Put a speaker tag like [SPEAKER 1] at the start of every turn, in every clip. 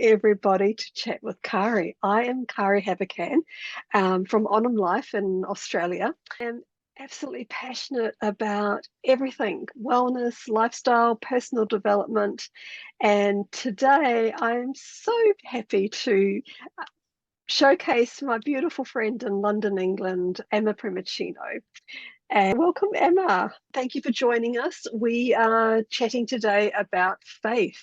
[SPEAKER 1] everybody to chat with Kari. I am Kari Habakan from Onum Life in Australia. I'm absolutely passionate about everything, wellness, lifestyle, personal development. And today I'm so happy to showcase my beautiful friend in London, England, Emma Primacino. And welcome, Emma. Thank you for joining us. We are chatting today about faith.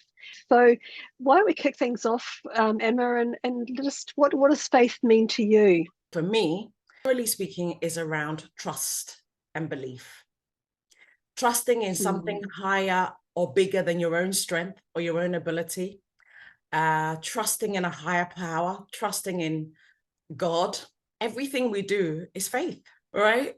[SPEAKER 1] So why don't we kick things off, Emma, and just what does faith mean to you?
[SPEAKER 2] For me, really speaking, is around trust and belief. Trusting in something higher or bigger than your own strength or your own ability. Trusting in a higher power, trusting in God. Everything we do is faith, right?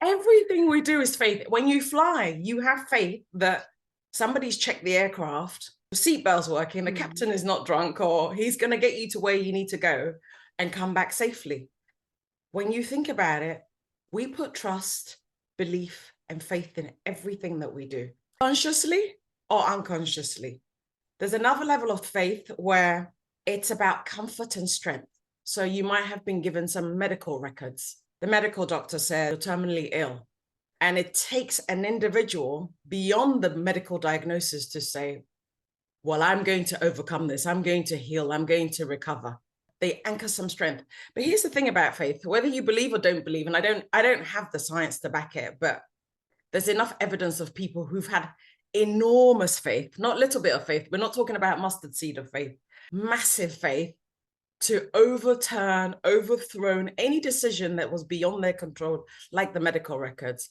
[SPEAKER 2] Everything we do is faith. When you fly, you have faith that somebody's checked the aircraft, the seatbelt's working, the captain is not drunk, or he's going to get you to where you need to go and come back safely. When you think about it, we put trust, belief, and faith in everything that we do, consciously or unconsciously. There's another level of faith where it's about comfort and strength. So you might have been given some medical records. The medical doctor said you're terminally ill. And it takes an individual beyond the medical diagnosis to say, well, I'm going to overcome this. I'm going to heal. I'm going to recover. They anchor some strength. But here's the thing about faith, whether you believe or don't believe, and I don't have the science to back it, but there's enough evidence of people who've had enormous faith, not little bit of faith. We're not talking about mustard seed of faith, massive faith, to overthrown any decision that was beyond their control, like the medical records.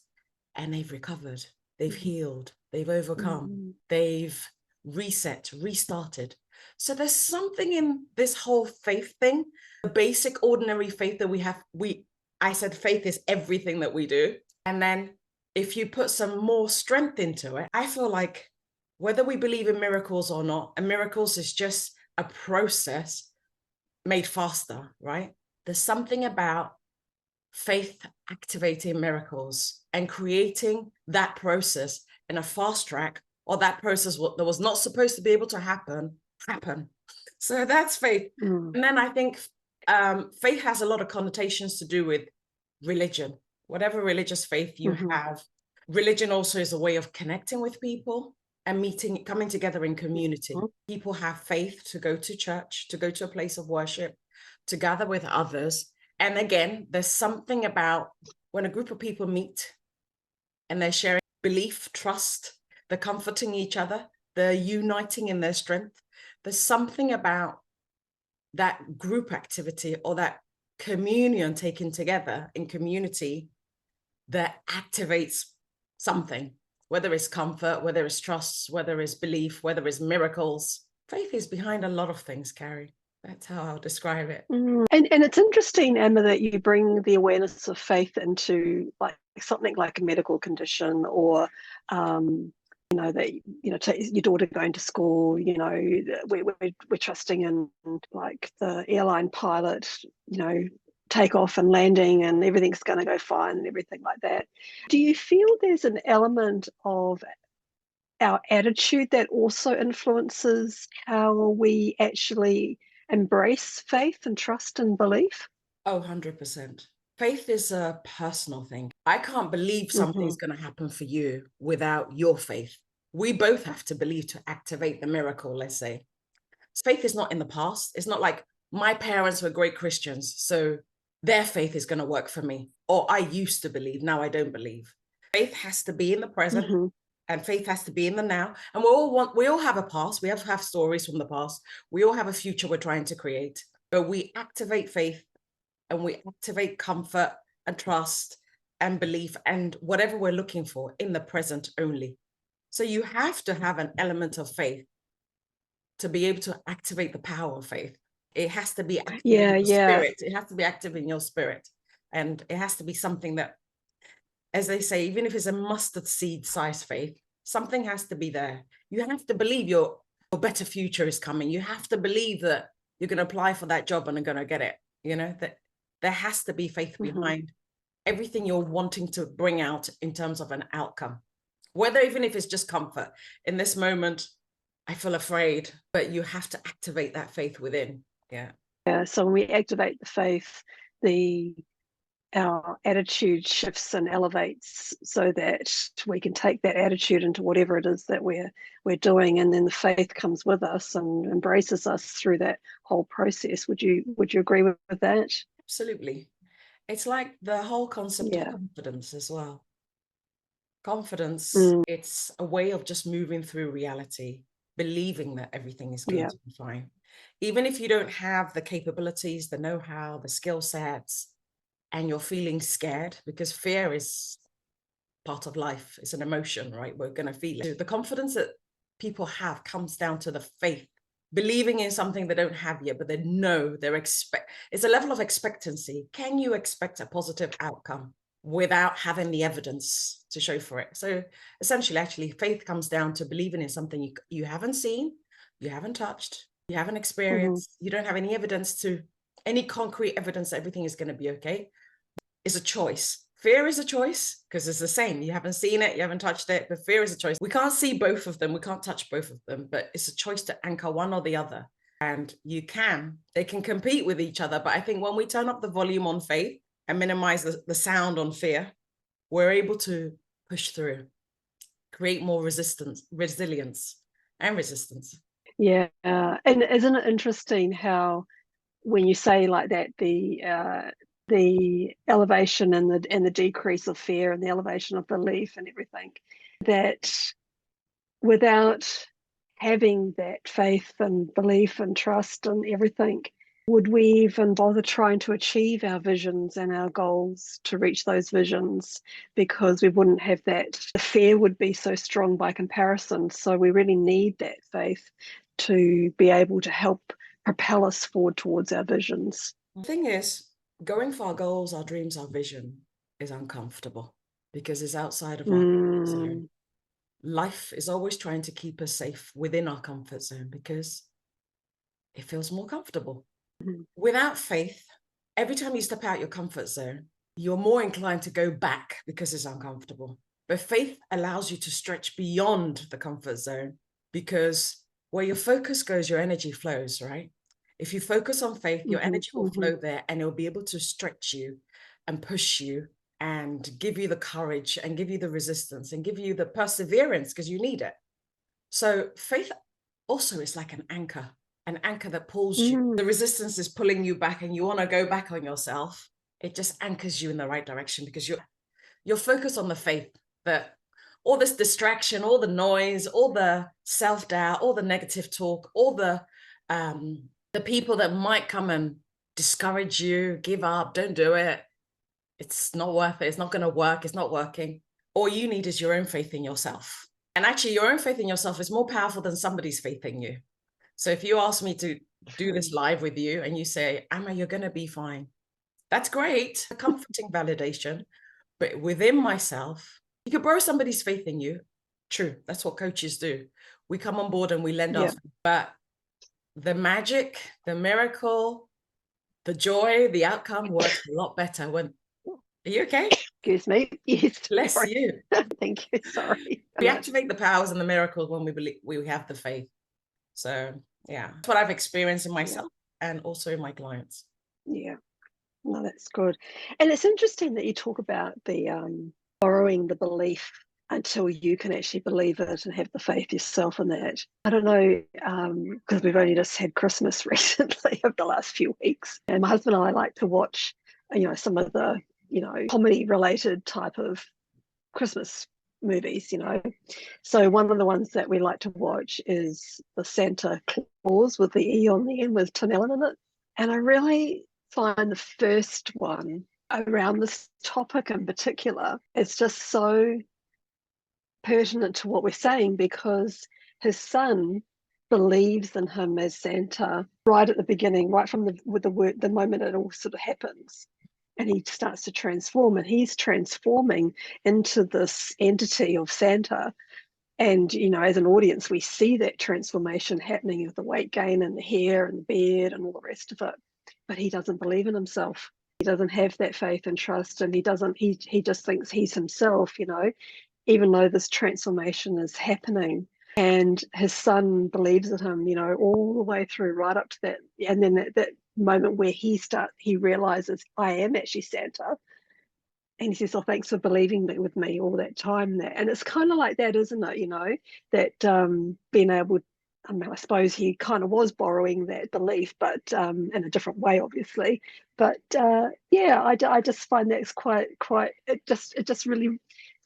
[SPEAKER 2] And they've recovered, they've healed, they've overcome, they've reset, restarted. So there's something in this whole faith thing, the basic ordinary faith that we have. I said faith is everything that we do. And then if you put some more strength into it, I feel like whether we believe in miracles or not, and miracles is just a process made faster, right? There's something about faith activating miracles and creating that process in a fast track, or that process that was not supposed to be able to happen. So that's faith. And then I think faith has a lot of connotations to do with religion, whatever religious faith you have. Religion also is a way of connecting with people and coming together in community. People have faith to go to church, to go to a place of worship, to gather with others. And again, there's something about when a group of people meet and they're sharing belief, trust, they're comforting each other, they're uniting in their strength. There's something about that group activity or that communion taken together in community that activates something, whether it's comfort, whether it's trust, whether it's belief, whether it's miracles. Faith is behind a lot of things, Kari. That's how I'll describe it.
[SPEAKER 1] And it's interesting, Emma, that you bring the awareness of faith into like something like a medical condition, or that your daughter going to school. We're trusting in like the airline pilot, takeoff and landing, and everything's going to go fine and everything like that. Do you feel there's an element of our attitude that also influences how we actually embrace faith and trust and belief?
[SPEAKER 2] Oh, 100%. Faith is a personal thing. I can't believe something's going to happen for you without your faith. We both have to believe to activate the miracle, let's say. Faith is not in the past. It's not like my parents were great Christians, so their faith is going to work for me. Or I used to believe, now I don't believe. Faith has to be in the present, and faith has to be in the now. And we all have a past. We have stories from the past. We all have a future we're trying to create. But we activate faith and we activate comfort and trust and belief and whatever we're looking for in the present only. So you have to have an element of faith to be able to activate the power of faith. It has to be active in your spirit. It has to be active in your spirit. And it has to be something that, as they say, even if it's a mustard seed size faith, something has to be there. You have to believe your better future is coming. You have to believe that you're going to apply for that job and are going to get it. That there has to be faith behind everything you're wanting to bring out in terms of an outcome, whether even if it's just comfort. In this moment, I feel afraid, but you have to activate that faith within. Yeah.
[SPEAKER 1] Yeah, so when we activate the faith, our attitude shifts and elevates so that we can take that attitude into whatever it is that we're doing, and then the faith comes with us and embraces us through that whole process. Would you agree with that?
[SPEAKER 2] Absolutely. It's like the whole concept of
[SPEAKER 1] Yeah.
[SPEAKER 2] confidence as well. Confidence,
[SPEAKER 1] Mm,
[SPEAKER 2] it's a way of just moving through reality, believing that everything is going
[SPEAKER 1] yeah.
[SPEAKER 2] to be fine. Even if you don't have the capabilities, the know-how, the skill sets, and you're feeling scared, because fear is part of life. It's an emotion, right? We're going to feel it. The confidence that people have comes down to the faith, believing in something they don't have yet, but they know it's a level of expectancy. Can you expect a positive outcome without having the evidence to show for it? So essentially, actually, faith comes down to believing in something you haven't seen, you haven't touched, you haven't
[SPEAKER 1] Mm-hmm.
[SPEAKER 2] experienced, you don't have any evidence any concrete evidence that everything is going to be okay. Is a choice. Fear is a choice because it's the same. You haven't seen it, you haven't touched it, but fear is a choice. We can't see both of them, we can't touch both of them, but it's a choice to anchor one or the other. And they can compete with each other. But I think when we turn up the volume on faith and minimize the sound on fear, we're able to push through, create more resilience and resistance.
[SPEAKER 1] Yeah, and isn't it interesting how when you say like that, the elevation and the decrease of fear and the elevation of belief and everything, that without having that faith and belief and trust and everything, would we even bother trying to achieve our visions and our goals to reach those visions? Because we wouldn't have that. The fear would be so strong by comparison. So we really need that faith to be able to help propel us forward towards our visions.
[SPEAKER 2] The thing is, going for our goals, our dreams, our vision is uncomfortable because it's outside of our comfort zone.
[SPEAKER 1] Mm.
[SPEAKER 2] Life is always trying to keep us safe within our comfort zone because it feels more comfortable.
[SPEAKER 1] Mm-hmm.
[SPEAKER 2] Without faith, every time you step out your comfort zone, you're more inclined to go back because it's uncomfortable. But faith allows you to stretch beyond the comfort zone because where your focus goes, your energy flows, right? If you focus on faith, your
[SPEAKER 1] Mm-hmm.
[SPEAKER 2] energy will
[SPEAKER 1] Mm-hmm.
[SPEAKER 2] flow there and it'll be able to stretch you and push you and give you the courage and give you the resistance and give you the perseverance because you need it. So faith also is like an anchor that pulls you.
[SPEAKER 1] Mm.
[SPEAKER 2] The resistance is pulling you back and you want to go back on yourself. It just anchors you in the right direction because you're focused on the faith that all this distraction, all the noise, all the self-doubt, all the negative talk, all the people that might come and discourage you, give up, don't do it. It's not worth it. It's not going to work. It's not working. All you need is your own faith in yourself. And actually, your own faith in yourself is more powerful than somebody's faith in you. So if you ask me to do this live with you and you say, Amma, you're going to be fine. That's great. A comforting validation. But within myself, you could borrow somebody's faith in you. True. That's what coaches do. We come on board and we lend our
[SPEAKER 1] Yeah.
[SPEAKER 2] faith. But the magic, the miracle, the joy, the outcome works a lot better when. Are you okay?
[SPEAKER 1] Excuse me. Yes.
[SPEAKER 2] Bless
[SPEAKER 1] Sorry.
[SPEAKER 2] you.
[SPEAKER 1] Thank you. Sorry.
[SPEAKER 2] We activate the powers and the miracles when we believe we have the faith. So yeah, that's what I've experienced in myself and also in my clients.
[SPEAKER 1] Yeah. No, that's good. And it's interesting that you talk about the borrowing the belief until you can actually believe it and have the faith yourself in that. I don't know, because we've only just had Christmas recently over the last few weeks. And my husband and I like to watch, some of the, comedy related type of Christmas movies, So one of the ones that we like to watch is the Santa Claus with the E on the end with Tim Allen in it. And I really find the first one around this topic in particular, it's just so pertinent to what we're saying because his son believes in him as Santa right at the beginning, right from the moment it all sort of happens. And he starts to transform, and he's transforming into this entity of Santa. And, as an audience, we see that transformation happening with the weight gain and the hair and the beard and all the rest of it. But he doesn't believe in himself. He doesn't have that faith and trust, and he just thinks he's himself, even though this transformation is happening. And his son believes in him, you know, all the way through, right up to that. And then that moment where he realizes, I am actually Santa. And he says, oh, thanks for believing with me all that time. And it's kind of like that, isn't it? You know, that being able, I mean, I suppose he kind of was borrowing that belief, but in a different way, obviously. But yeah, I just find that's quite, it just really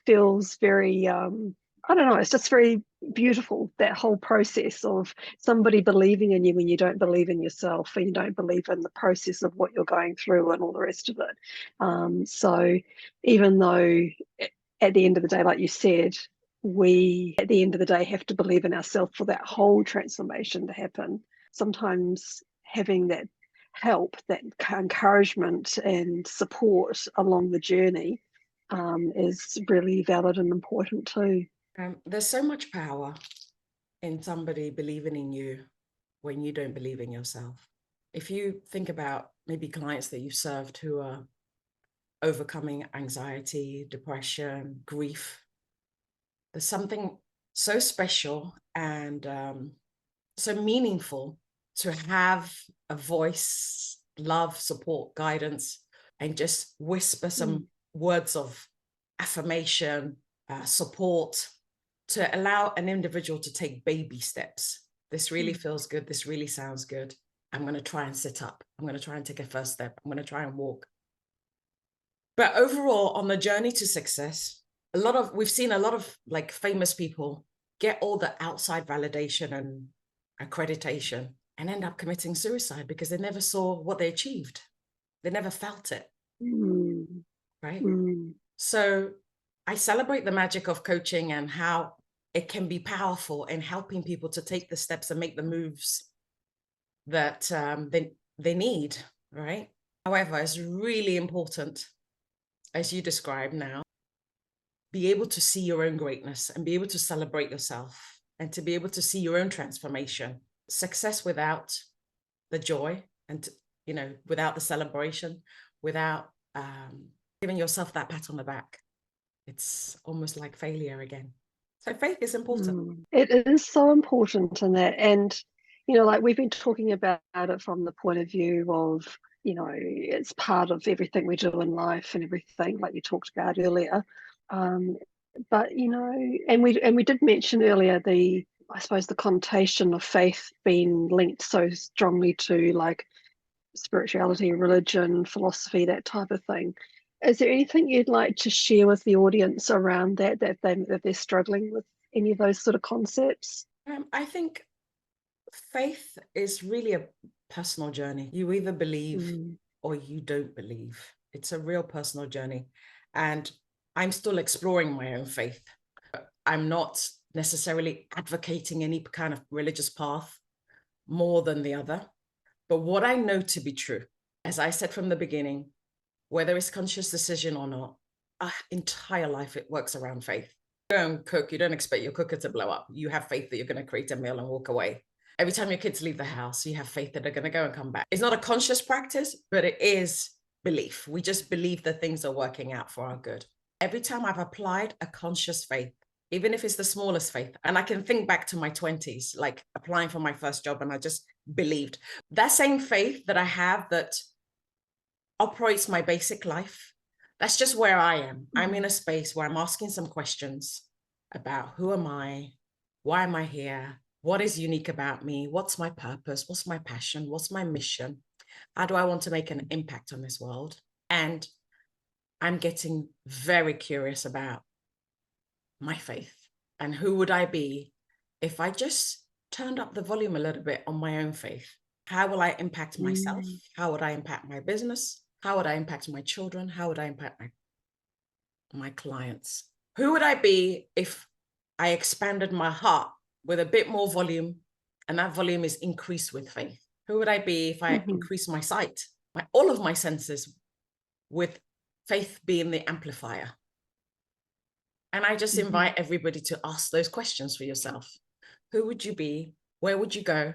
[SPEAKER 1] feels very, I don't know, it's just very beautiful, that whole process of somebody believing in you when you don't believe in yourself and you don't believe in the process of what you're going through and all the rest of it. So even though at the end of the day, like you said, we at the end of the day have to believe in ourselves for that whole transformation to happen. Sometimes having that help, that encouragement and support along the journey is really valid and important too.
[SPEAKER 2] There's so much power in somebody believing in you when you don't believe in yourself. If you think about maybe clients that you've served who are overcoming anxiety, depression, grief, there's something so special and so meaningful to have a voice, love, support, guidance, and just whisper some words of affirmation, support, to allow an individual to take baby steps. This really feels good. This really sounds good. I'm going to try and sit up. I'm going to try and take a first step. I'm going to try and walk. But overall, on the journey to success, we've seen a lot of like famous people get all the outside validation and accreditation and end up committing suicide because they never saw what they achieved. They never felt it. Right? So I celebrate the magic of coaching and how it can be powerful in helping people to take the steps and make the moves that they need, right? However, it's really important, as you describe now, be able to see your own greatness and be able to celebrate yourself and to be able to see your own transformation. Success without the joy and, you know, without the celebration, without giving yourself that pat on the back, it's almost like failure again. So faith is important.
[SPEAKER 1] It is so important in that. And, you know, like we've been talking about it from the point of view of, you know, it's part of everything we do in life and everything, like you talked about earlier. But, you know, and we did mention earlier I suppose the connotation of faith being linked so strongly to like spirituality, religion, philosophy, that type of thing. Is there anything you'd like to share with the audience around that they're struggling with any of those sort of concepts?
[SPEAKER 2] I think faith is really a personal journey. You either believe or you don't believe. It's a real personal journey. And I'm still exploring my own faith. I'm not necessarily advocating any kind of religious path more than the other. But what I know to be true, as I said from the beginning, whether it's conscious decision or not, our entire life, it works around faith. You don't cook, you don't expect your cooker to blow up. You have faith that you're going to create a meal and walk away. Every time your kids leave the house, you have faith that they're going to go and come back. It's not a conscious practice, but it is belief. We just believe that things are working out for our good. Every time I've applied a conscious faith, even if it's the smallest faith, and I can think back to my 20s, like applying for my first job, and I just believed. That same faith that I have that operates my basic life, that's just where I am. I'm in a space where I'm asking some questions about who am I? Why am I here? What is unique about me? What's my purpose? What's my passion? What's my mission? How do I want to make an impact on this world? And I'm getting very curious about my faith and who would I be if I just turned up the volume a little bit on my own faith. How will I impact myself? How would I impact my business? How would I impact my children? How would I impact my clients? Who would I be if I expanded my heart with a bit more volume, and that volume is increased with faith? Who would I be if I increase my sight, all of my senses, with faith being the amplifier? And I just invite everybody to ask those questions for yourself. Who would you be? Where would you go?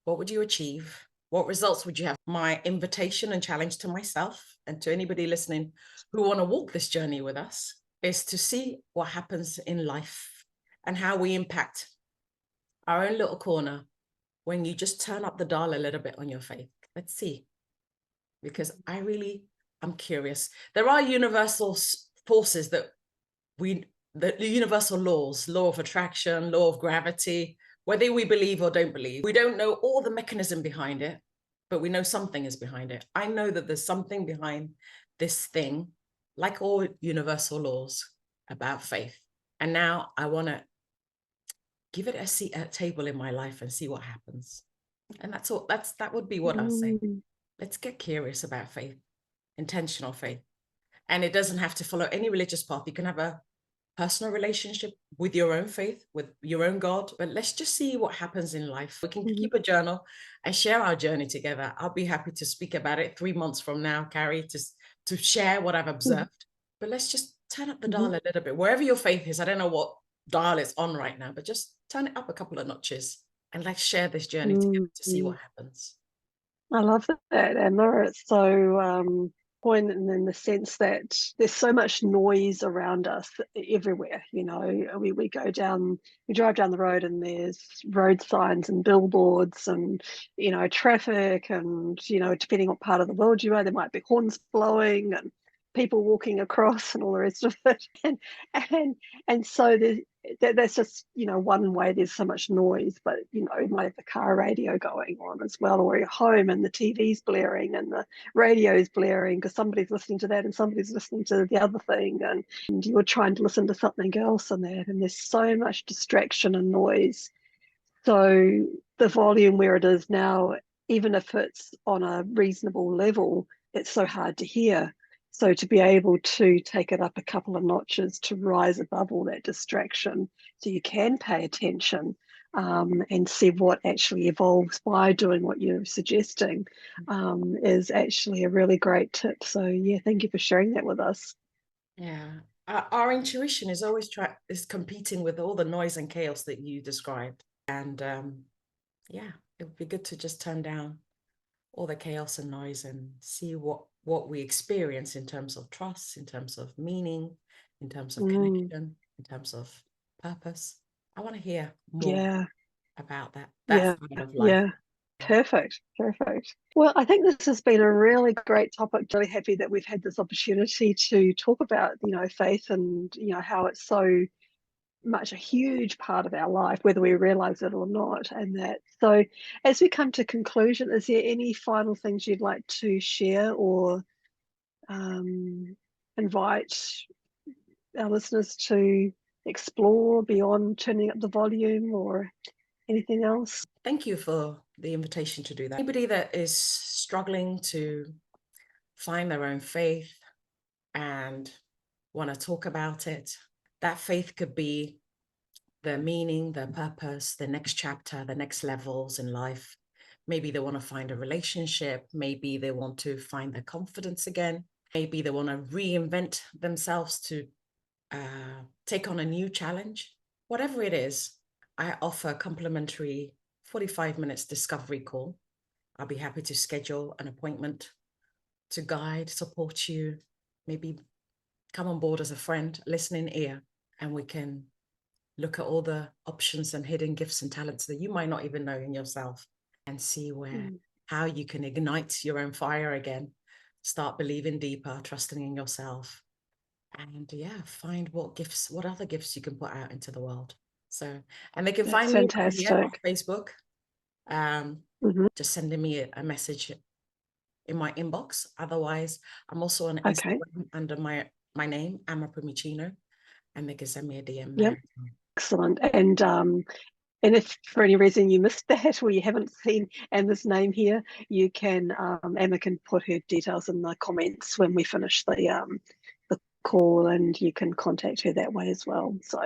[SPEAKER 2] What would you achieve? What results would you have? My invitation and challenge to myself and to anybody listening who want to walk this journey with us is to see what happens in life and how we impact our own little corner when you just turn up the dial a little bit on your faith. Let's see, because I'm curious. There are universal forces that the universal laws, law of attraction, law of gravity, whether we believe or don't believe. We don't know all the mechanism behind it, but we know something is behind it. I know that there's something behind this thing, like all universal laws about faith. And now I want to give it a seat at a table in my life and see what happens. And that's all. That would be what I say. Let's get curious about faith, intentional faith. And it doesn't have to follow any religious path. You can have a personal relationship with your own faith, with your own God. But let's just see what happens in life. We can keep a journal and share our journey together. I'll be happy to speak about it 3 months from now, Carrie, to share what I've observed. But let's just turn up the dial a little bit. Wherever your faith is, I don't know what dial it's on right now, but just turn it up a couple of notches and let's share this journey together to see what happens.
[SPEAKER 1] I love that, Emma. It's so poignant in the sense that there's so much noise around us everywhere. You know, we drive down the road and there's road signs and billboards and, you know, traffic and, you know, depending on what part of the world you are, there might be horns blowing and people walking across and all the rest of it. And so that's just, you know, one way there's so much noise, but, you know, you might have the car radio going on as well, or you're home and the TV's blaring and the radio's blaring because somebody's listening to that and somebody's listening to the other thing, and you're trying to listen to something else and that, and there's so much distraction and noise. So the volume where it is now, even if it's on a reasonable level, it's so hard to hear. So to be able to take it up a couple of notches to rise above all that distraction so you can pay attention and see what actually evolves by doing what you're suggesting is actually a really great tip. So yeah, thank you for sharing that with us.
[SPEAKER 2] Yeah. Our intuition is always competing with all the noise and chaos that you described. And yeah, it would be good to just turn down all the chaos and noise and see what we experience in terms of trust, in terms of meaning, in terms of connection, in terms of purpose. I want to hear more about that side of life.
[SPEAKER 1] Yeah. Perfect. Well, I think this has been a really great topic. Really happy that we've had this opportunity to talk about, you know, faith and, you know, how it's so much a huge part of our life, whether we realize it or not. And that, so as we come to conclusion, is there any final things you'd like to share or invite our listeners to explore beyond turning up the volume or anything else?
[SPEAKER 2] Thank you for the invitation to do that. Anybody that is struggling to find their own faith and want to talk about it, that faith could be their meaning, their purpose, the next chapter, the next levels in life. Maybe they want to find a relationship. Maybe they want to find their confidence again. Maybe they want to reinvent themselves to take on a new challenge. Whatever it is, I offer a complimentary 45 minutes discovery call. I'll be happy to schedule an appointment to guide, support you, maybe come on board as a friend, listening ear, and we can look at all the options and hidden gifts and talents that you might not even know in yourself and see how you can ignite your own fire again, start believing deeper, trusting in yourself, and find what other gifts you can put out into the world. So, and they can find me right here on Facebook. Just sending me a message in my inbox. Otherwise, I'm also on Instagram under my name, Amma Primicino, and they can send me a DM there.
[SPEAKER 1] Excellent. And if for any reason you missed that or you haven't seen Emma's name here, you can Emma can put her details in the comments when we finish the call, and you can contact her that way as well. So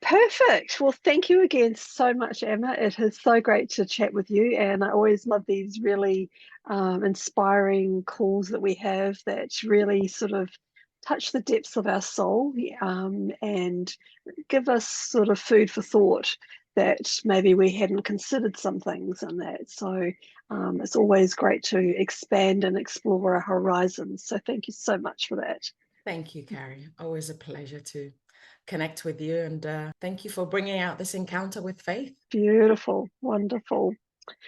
[SPEAKER 1] perfect. Well, thank you again so much, Emma. It is so great to chat with you, and I always love these really inspiring calls that we have that really sort of touch the depths of our soul and give us sort of food for thought that maybe we hadn't considered some things in that. So it's always great to expand and explore our horizons. So thank you so much for that.
[SPEAKER 2] Thank you, Carrie. Always a pleasure to connect with you. And thank you for bringing out this encounter with faith.
[SPEAKER 1] Beautiful, wonderful.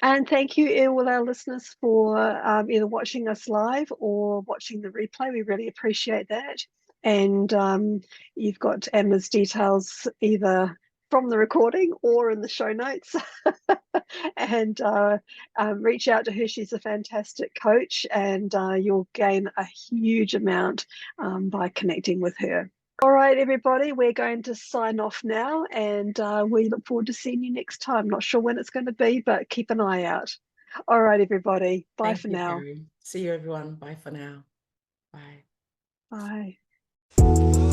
[SPEAKER 1] And thank you, all our listeners, for either watching us live or watching the replay. We really appreciate that. And you've got Emma's details either from the recording or in the show notes. And reach out to her. She's a fantastic coach, and you'll gain a huge amount by connecting with her. All right, everybody, we're going to sign off now, and we look forward to seeing you next time. Not sure when it's going to be, but keep an eye out. All right, everybody. Bye
[SPEAKER 2] Thank
[SPEAKER 1] for
[SPEAKER 2] you,
[SPEAKER 1] now.
[SPEAKER 2] Carrie. See you, everyone. Bye for now. Bye.
[SPEAKER 1] Bye.